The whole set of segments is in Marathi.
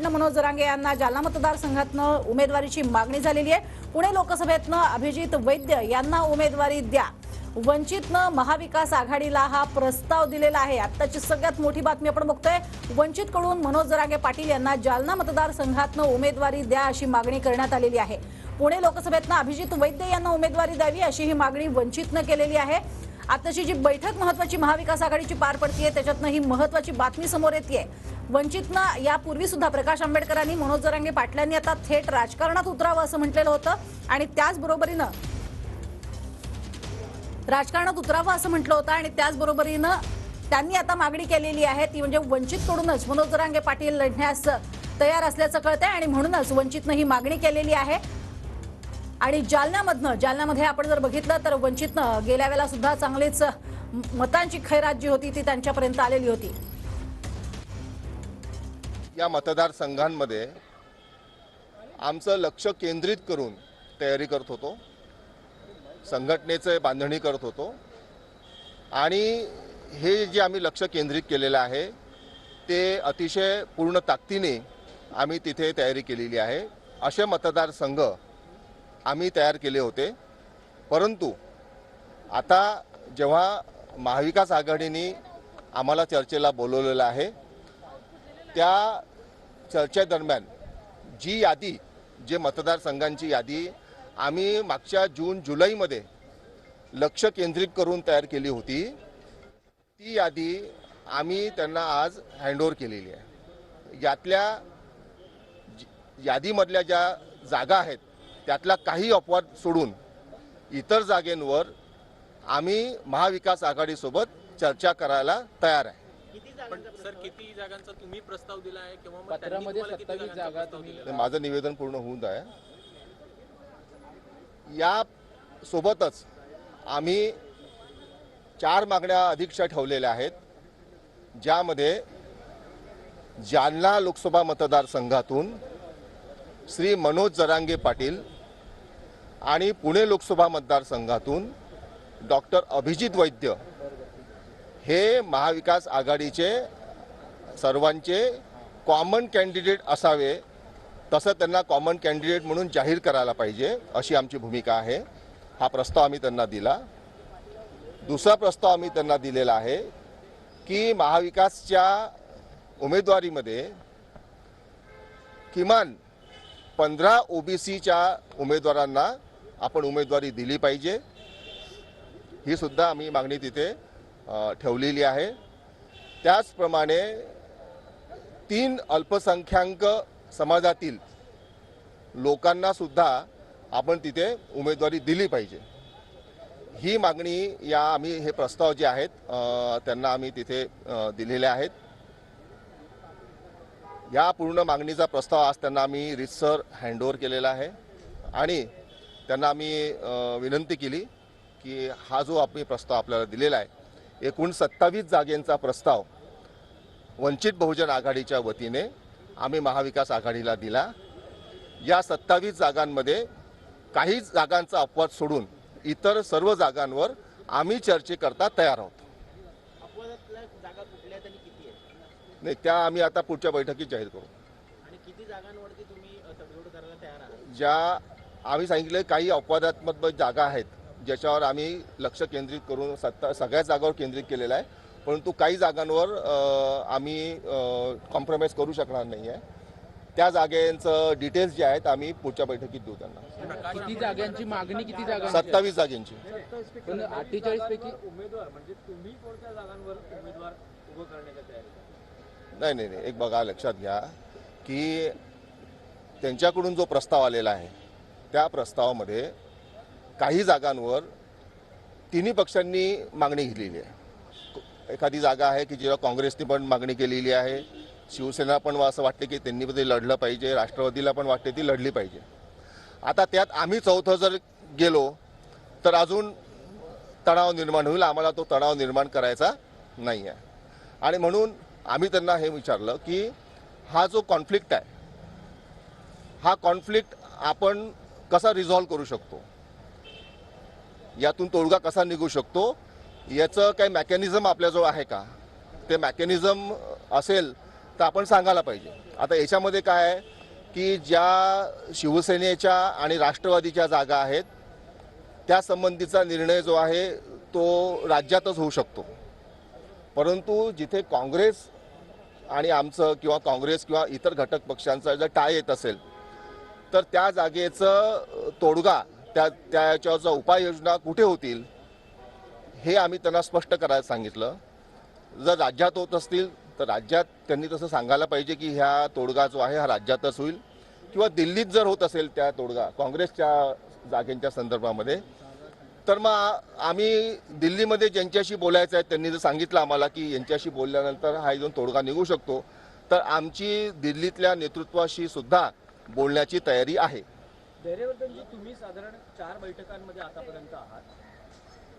वतीनं मनोज जरांगे यांना जालना मतदारसंघातनं उमेदवारीची मागणी झालेली आहे। पुणे लोकसभेतनं अभिजित वैद्य यांना उमेदवारी द्या। वंचितनं महाविकास आघाडीला हा प्रस्ताव दिलेला आहे। आताची सगळ्यात मोठी बातमी आपण बघतोय, वंचितकडून मनोज जरांगे पाटील यांना जालना मतदारसंघातनं उमेदवारी द्या अशी मागणी करण्यात आलेली आहे। पुणे लोकसभेतनं अभिजित वैद्य यांना उमेदवारी द्यावी अशी ही मागणी वंचितनं केलेली आहे। आताची जी बैठक महत्त्वाची महाविकास आघाडीची पार पडतीये त्याच्यातनं ही महत्त्वाची बातमी समोर येते। वंचितनं यापूर्वी सुद्धा प्रकाश आंबेडकरांनी मनोज जरांगे पाटलांनी आता थेट राजकारणात उतरावं असं म्हटलेलं होतं आणि त्याचबरोबरीनं राजकारणात उतरावं असं म्हटलं होतं आणि त्याचबरोबरीनं त्यांनी आता मागणी केलेली आहे ती म्हणजे वंचितकडूनच मनोज जरांगे पाटील लढण्यास तयार असल्याचं कळतंय आणि म्हणूनच वंचितनं ही मागणी केलेली आहे। आणि जालन्यामध्ये आपण जर बघितलं तर वंचितनं गेल्या वेळेला सुद्धा चांगलीच मतांची खैरात जी होती ती त्यांच्यापर्यंत आलेली होती। या मतदारसंघांमध्ये आमचं लक्ष केंद्रित करून तयारी करत होतो, संघटनेचे बांधणी करत होतो आणि हे जे आम्ही लक्ष केंद्रित केलेलं आहे ते अतिशय पूर्ण ताकदीने आम्ही तिथे तयारी केलेली आहे। असे मतदारसंघ आम्ही तयार केले होते, परंतु आता जेव्हा महाविकास आघाडीने आम्हाला चर्चेला बोलवलेलं आहे त्या चर्चेदरम्यान जी यादी जे मतदारसंघांची यादी आम्ही मागच्या जून-जुलैमध्ये लक्ष केंद्रित करून तयार केली होती ती यादी आम्ही त्यांना आज हँडओव्हर केलेली आहे। यातल्या यादीमधल्या ज्या जागा आहेत त्यातला काही अपवाद सोडून इतर जागेंवर आम्ही महाविकास आघाडीसोबत चर्चा करायला तयार आहे। सर किती जागांचा तुम्ही प्रस्ताव दिला आहे किंवा पत्रामध्ये 27 जागा तुम्ही माझं निवेदन पूर्ण होऊन आहे। या सोबतच आम्ही 4 मागण्या अधिकच्या ठेवलेल्या आहेत, ज्यामध्ये जालना लोकसभा मतदारसंघातून श्री मनोज जरांगे पाटील आणि पुणे लोकसभा मतदारसंघातून डॉक्टर अभिजित वैद्य हे महाविकास आघाडीचे सर्वांचे कॉमन कॅन्डिडेट असावे, तसं त्यांना कॉमन कॅन्डिडेट म्हणून जाहीर करायला पाहिजे अशी आमची भूमिका आहे। हा प्रस्ताव आम्ही त्यांना दिला। दुसरा प्रस्ताव आम्ही त्यांना दिलेला आहे की महाविकासच्या उमेदवारीमध्ये किमान 15 ओबीसीच्या उमेदवारांना आपण उमेदवारी दिली पाहिजे, ही सुद्धा आम्ही मागणी तिथे ठेवलेली आहे। त्याचप्रमाणे 3 अल्पसंख्याक समाजातील लोकांना सुद्धा आपण तिथे उमेदवारी दिली पाहिजे, ही मागणी या आम्ही हे प्रस्ताव जे आहेत त्यांना आम्ही तिथे दिलेले आहेत। या पूर्ण मागणीचा प्रस्ताव आज त्यांना आम्ही रितसर हँडओव्हर केलेला आहे आणि त्यांना आम्ही विनंती केली की हा जो आम्ही प्रस्ताव आपल्याला दिलेला आहे एकूण 27 जागेंचा प्रस्ताव वंचित बहुजन आघाडीच्या वतीने आम्ही महाविकास आघाडीला दिला। या 27 जागांमध्ये काही जागांचा अपवाद सोडून इतर सर्व जागांवर आम्ही चर्चेकरता तयार आहोत। जागा कुठल्या आणि किती आहेत नाही, त्या आम्ही आता पुढच्या बैठकीत जाहीर करू। आणि किती जागांवरती तुम्ही तडजोड करायला तयार आहात? ज्या आम्ही सांगितले काही अपवादात्मक जागा आहेत ज्याच्यावर आम्ही लक्ष केंद्रित करून सगळ्या जागांवर केंद्रित केलेलं आहे, परंतु काही जागांवर आम्ही कॉम्प्रोमाइज करू शकणार नाही आहे। त्या जागेंचं डिटेल्स जे आहेत आम्ही पुढच्या बैठकीत देऊ त्यांना। किती जागांची मागणी, किती जागा? 27 जागेंची। पण 48 पैकी उमेदवार म्हणजे तुम्ही कोणत्या जागांवर उमेदवार उभं करण्याच्या तयारी? नाही, एक बघा लक्षात घ्या की त्यांच्याकडून जो प्रस्ताव आलेला आहे त्या प्रस्तावामध्ये काही जागांवर तिन्ही पक्षांनी मागणी घेतलेली आहे। एखादी जागा आहे की जेव्हा काँग्रेसने पण मागणी केलेली आहे, शिवसेना पण असं वाटते की त्यांनी ते लढलं पाहिजे, राष्ट्रवादीला पण वाटते ती लढली पाहिजे। आता त्यात आम्ही चौथं जर गेलो तर अजून तणाव निर्माण होईल, आम्हाला तो तणाव निर्माण करायचा नाही आहे आणि म्हणून आम्ही त्यांना हे विचारलं की हा जो कॉन्फ्लिक्ट आहे हा कॉन्फ्लिक्ट आपण कसा रिझॉल्व्ह करू शकतो, यातून तोडगा कसा निघू शकतो, याचं काही मेकॅनिझम आपल्याजवळ आहे का? ते मेकॅनिझम असेल तर आपण सांगायला पाहिजे. आता याच्यामध्ये काय आहे की ज्या शिवसेनेच्या आणि राष्ट्रवादीच्या जागा आहेत त्या संबंधीचा निर्णय जो आहे तो राज्यातच होऊ शकतो, परंतु जिथे काँग्रेस आणि आमचं किंवा काँग्रेस किंवा इतर घटक पक्षांचा जर टाय येत असेल तर त्या जागेचं तोडगा त्याच्यावरचा उपाययोजना कुठे होतील हे आम्ही त्यांना स्पष्ट करायला सांगितलं. जर राज्यात होत असतील तर राज्यात त्यांनी तसं सांगायला पाहिजे की ह्या तोडगा जो आहे हा राज्यातच होईल, किंवा दिल्लीत जर होत असेल त्या तोडगा काँग्रेसच्या जागेंच्या संदर्भामध्ये तर मग आम्ही दिल्लीमध्ये ज्यांच्याशी बोलायचं आहे त्यांनी जर सांगितलं आम्हाला की यांच्याशी बोलल्यानंतर हा इथून तोडगा निघू शकतो तर आमची दिल्लीतल्या नेतृत्वाशी सुद्धा बोलण्याची तयारी आहे. धैर्यवर्धनजी, तुम्ही साधारण 4 बैठकांमध्ये आतापर्यंत आहात.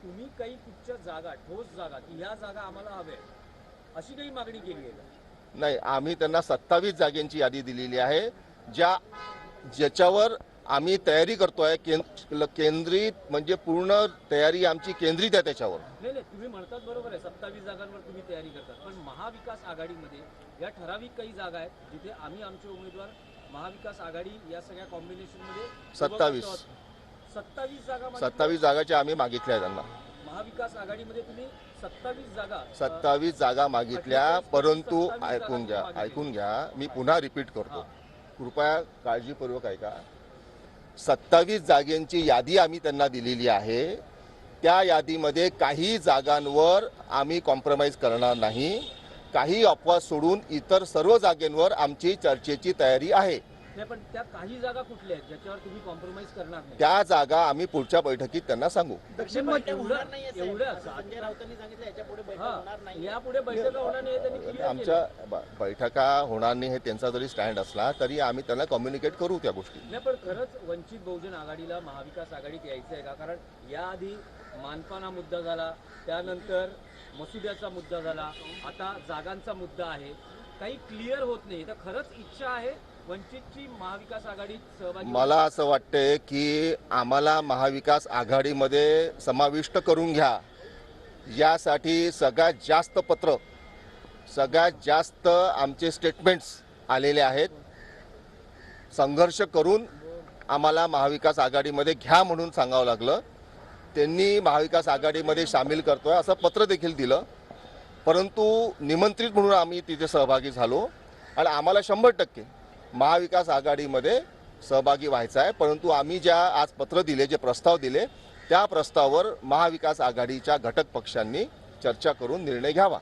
तुम्ही काही कुठच्या जागा, ठोस जागा की ह्या जागा आम्हाला हव्या अशी काही मागणी केली आहे का? नाही, आम्ही त्यांना 27 जागेंची यादी दिलेली आहे ज्याच्यावर आम्ही तयारी करतोय. केंद्रित म्हणजे पूर्ण तयारी आमची केंद्रित आहे त्याच्यावर. नाही, तुम्ही म्हणतात बरोबर आहे, 27 जागांवर तुम्ही तयारी करतात, पण महाविकास आघाडीमध्ये या ठराविक काही जागा आहेत जिथे आम्ही आमचे उमेदवार महाविकास आघाडी या सगळ्या कॉम्बिनेशन मध्ये 27 27 जागाच्या आम्ही मागितल्या त्यांना. महाविकास आघाडीमध्ये तुम्ही 27 जागा मागितल्या, परंतु ऐकून घ्या मी पुन्हा रिपीट करतो, कृपया काळजीपूर्वक ऐका. 27 जागेंची यादी आम्ही त्यांना दिलेली आहे. त्या यादीमध्ये काही जागांवर आम्ही कॉम्प्रोमाइज करणार नाही. काही अपवाद सोडून इतर सर्व जागेंवर आमची चर्चेची तयारी आहे. पण त्या काही जागा कुठल्या आहेत ज्याच्यावर तुम्ही कॉम्प्रोमाइज करणार नाही? त्या जागा आम्ही पुढच्या बैठकीत त्यांना सांगू. संजय राऊतांनी सांगितलं याच्यापुढे बैठक होणार नाही, यापुढे बैठका होणार नाही त्यांनी clear केलं. आमच्या बैठका होणार नाही हे त्यांचा जरी स्टँड असला तरी आम्ही त्यांना कम्युनिकेट करू त्या गोष्टी. नाही, पण खरंच वंचित बहुजन आघाडीला महाविकास आघाडीत यायचं आहे का? कारण याआधी मानपाना मुद्दा झाला, त्यानंतर मसुद्याचा मुद्दा झाला, आता जागांचा मुद्दा आहे, काही क्लिअर होत नाही. तर खरंच इच्छा आहे वंचितची महाविकास आघाडीत सहभागी? मला असं वाटतंय की आम्हाला महाविकास आघाडीमध्ये समाविष्ट करून घ्या यासाठी सगळ्यात जास्त पत्र, सगळ्यात जास्त आमचे स्टेटमेंट्स आलेले आहेत. संघर्ष करून आम्हाला महाविकास आघाडीमध्ये घ्या म्हणून सांगावं लागलं. त्यांनी महाविकास आघाडीमध्ये सामील करतोय असं पत्र देखील दिलं, परंतु निमंत्रित म्हणून आम्ही तिथे सहभागी झालो आणि आम्हाला 100% महाविकास आघाडीमध्ये सहभागी व्हायचं आहे. परंतु आम्ही ज्या आज पत्र दिले, जे प्रस्ताव दिले, त्या प्रस्तावावर महाविकास आघाडीच्या घटक पक्षांनी चर्चा करून निर्णय घ्यावा.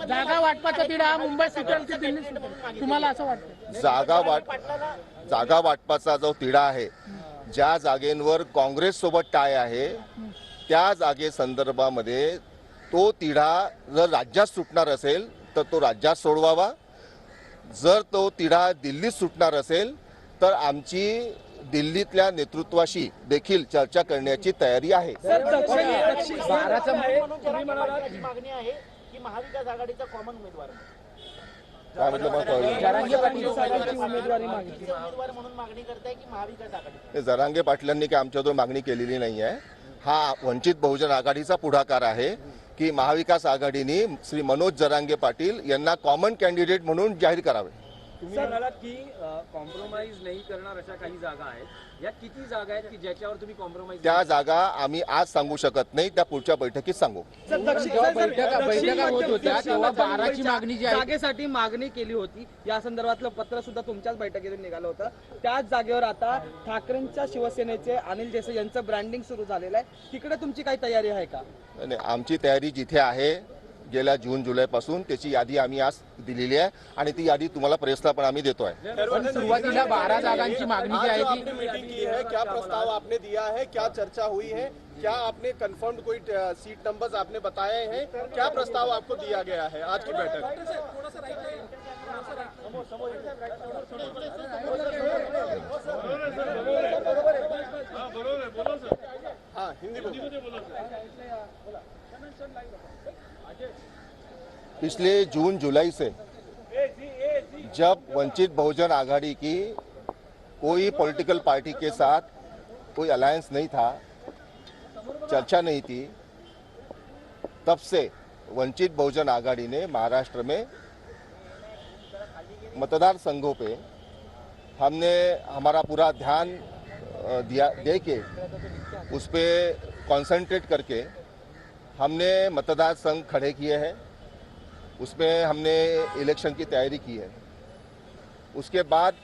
जागा वाटपाचा तिढा मुंबई सिटी दिल्ली तुम्हाला असं वाटतं? जागा वाटपाचा जो तिढा आहे, ज्या जागेंवर काँग्रेस सोबत टाय आहे त्या जागे संदर्भामध्ये तो तिढा जर राज्यात सुटणार असेल तर तो राज्यात सोडवावा. जर तो तिढा दिल्लीत सुटणार असेल तर आमची दिल्लीतल्या नेतृत्वाशी देखील चर्चा करण्याची तयारी आहे. मागणी आहे की महाविकास आघाडीचा कॉमन उमेदवार काय म्हटलं मला उमेदवार म्हणून मागणी करताय की महाविकास आघाडी? जरांगे पाटलांनी काय आमच्याजवळ मागणी केलेली नाही आहे. हा वंचित बहुजन आघाडीचा पुढाकार आहे की महाविकास आघाडीने श्री मनोज जरांगे पाटील यांना कॉमन कॅन्डिडेट म्हणून जाहीर करावे. तुम्ही म्हणालात की कॉम्प्रोमाइज नाही करणार अशा काही जागा आहेत. या किती जागा आहेत की ज्याच्यावर तुम्ही कॉम्प्रोमाइज? त्या जागा आम्ही आज सांगू शकत नाही, त्या पुढच्या बैठकीत सांगू. जेव्हा बैठका होत होत्या तेव्हा 12ची मागणी जी आहे जागेसाठी मागणी केली होती, या संदर्भातलं पत्र सुद्धा तुमच्याच बैठकीतून निघालं होतं. त्याच जागेवर आता ठाकरेंच्या शिवसेनेचे अनिल देसाई यांचं ब्रँडिंग सुरू झालेलं आहे. तिकडे तुमची काही तयारी आहे का? नाही, आमची तयारी जिथे आहे गेल्या जून जुलैपासून त्याची यादी आम्ही आज दिलेली आहे आणि ती यादी तुम्हाला प्रेसला पण आम्ही देतोय. सुरुवातीला 12 जागांची मागणी जी आहे ती आपने मीटिंग की है, क्या प्रस्ताव आपने दिया है, क्या चर्चा हुई है, क्या आपने कंफर्म कोई सीट नंबर्स आपने बताए हैं, क्या प्रस्ताव आपको दिया गया है आज की बैठक? हाँ, हिंदी बोलो. पिछले जून जुलाई से जब वंचित बहुजन आघाड़ी की कोई पॉलिटिकल पार्टी के साथ कोई अलायंस नहीं था, चर्चा नहीं थी, तब से वंचित बहुजन आघाड़ी ने महाराष्ट्र में मतदार संघों पे हमने हमारा पूरा ध्यान दे के उस पर कॉन्सेंट्रेट करके हमने मतदार संघ खड़े किए हैं। उसमें हमने इलेक्शन की तैयारी की है। उसके बाद